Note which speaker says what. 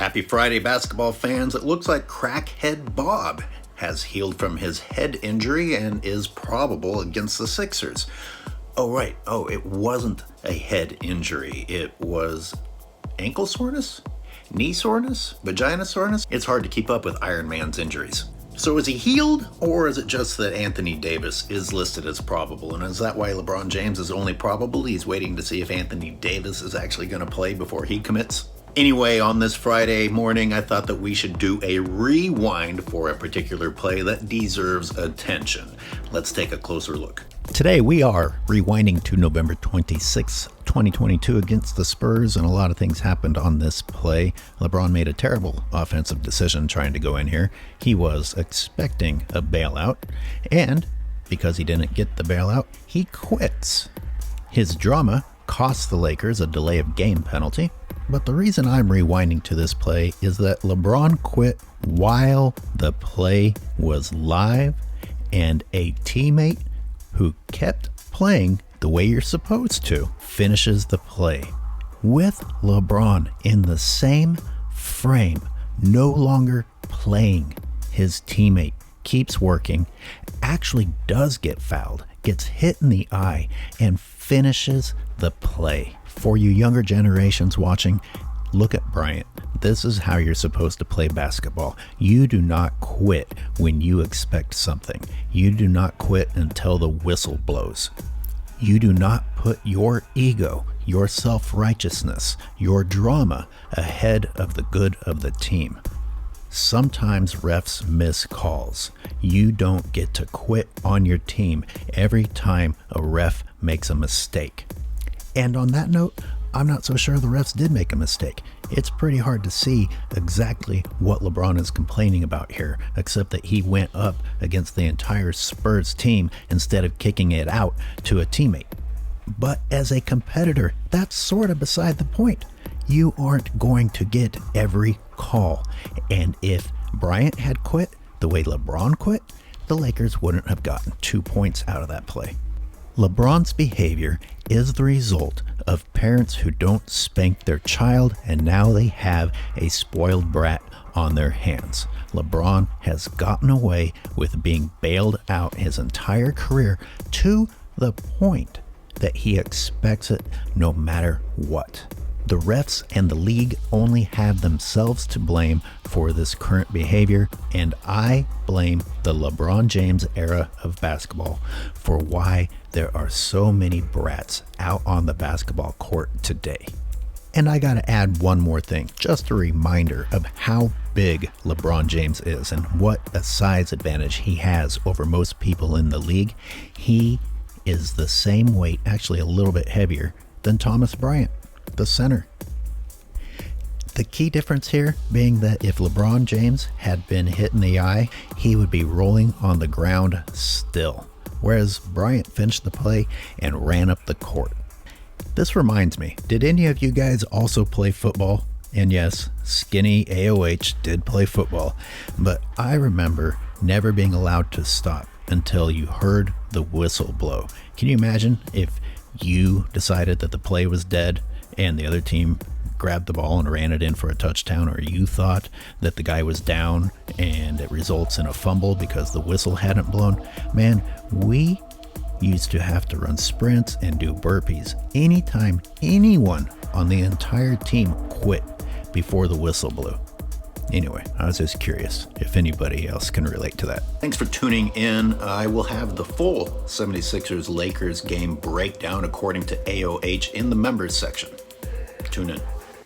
Speaker 1: Happy Friday, basketball fans. It looks like Crackhead Bob has healed from his head injury and is probable against the Sixers. It wasn't a head injury. It was ankle soreness, knee soreness, vagina soreness. It's hard to keep up with Iron Man's injuries. So is he healed, or is it just that Anthony Davis is listed as probable? And is that why LeBron James is only probable? He's waiting to see if Anthony Davis is actually going to play before he commits? Anyway, on this Friday morning, I thought that we should do a rewind for a particular play that deserves attention. Let's take a closer look.
Speaker 2: Today we are rewinding to November 26, 2022 against the Spurs, and a lot of things happened on this play. LeBron made a terrible offensive decision trying to go in here. He was expecting a bailout, and because he didn't get the bailout, he quits. His drama cost the Lakers a delay of game penalty, but the reason I'm rewinding to this play is that LeBron quit while the play was live, and a teammate who kept playing the way you're supposed to finishes the play. With LeBron in the same frame, no longer playing, his teammate keeps working, actually does get fouled, gets hit in the eye, and finishes the play. For you younger generations watching, look at Bryant. This is how you're supposed to play basketball. You do not quit when you expect something. You do not quit until the whistle blows. You do not put your ego, your self-righteousness, your drama ahead of the good of the team. Sometimes refs miss calls. You don't get to quit on your team every time a ref makes a mistake. And on that note, I'm not so sure the refs did make a mistake. It's pretty hard to see exactly what LeBron is complaining about here, except that he went up against the entire Spurs team instead of kicking it out to a teammate. But as a competitor, that's sort of beside the point. You aren't going to get every call. And if Bryant had quit the way LeBron quit, the Lakers wouldn't have gotten 2 points out of that play. LeBron's behavior is the result of parents who don't spank their child, and now they have a spoiled brat on their hands. LeBron has gotten away with being bailed out his entire career to the point that he expects it no matter what. The refs and the league only have themselves to blame for this current behavior, and I blame the LeBron James era of basketball for why there are so many brats out on the basketball court today. And I gotta add one more thing, just a reminder of how big LeBron James is and what a size advantage he has over most people in the league. He is the same weight, actually a little bit heavier, than Thomas Bryant, the center. The key difference here being that if LeBron James had been hit in the eye, he would be rolling on the ground still, whereas Bryant finished the play and ran up the court. This reminds me, did any of you guys also play football? And yes, skinny AOH did play football, but I remember never being allowed to stop until you heard the whistle blow. Can you imagine if you decided that the play was dead and the other team grabbed the ball and ran it in for a touchdown, or you thought that the guy was down and it results in a fumble because the whistle hadn't blown? Man, we used to have to run sprints and do burpees anytime anyone on the entire team quit before the whistle blew. Anyway, I was just curious if anybody else can relate to that.
Speaker 1: Thanks for tuning in. I will have the full 76ers Lakers game breakdown according to AOH in the members section. Tune in.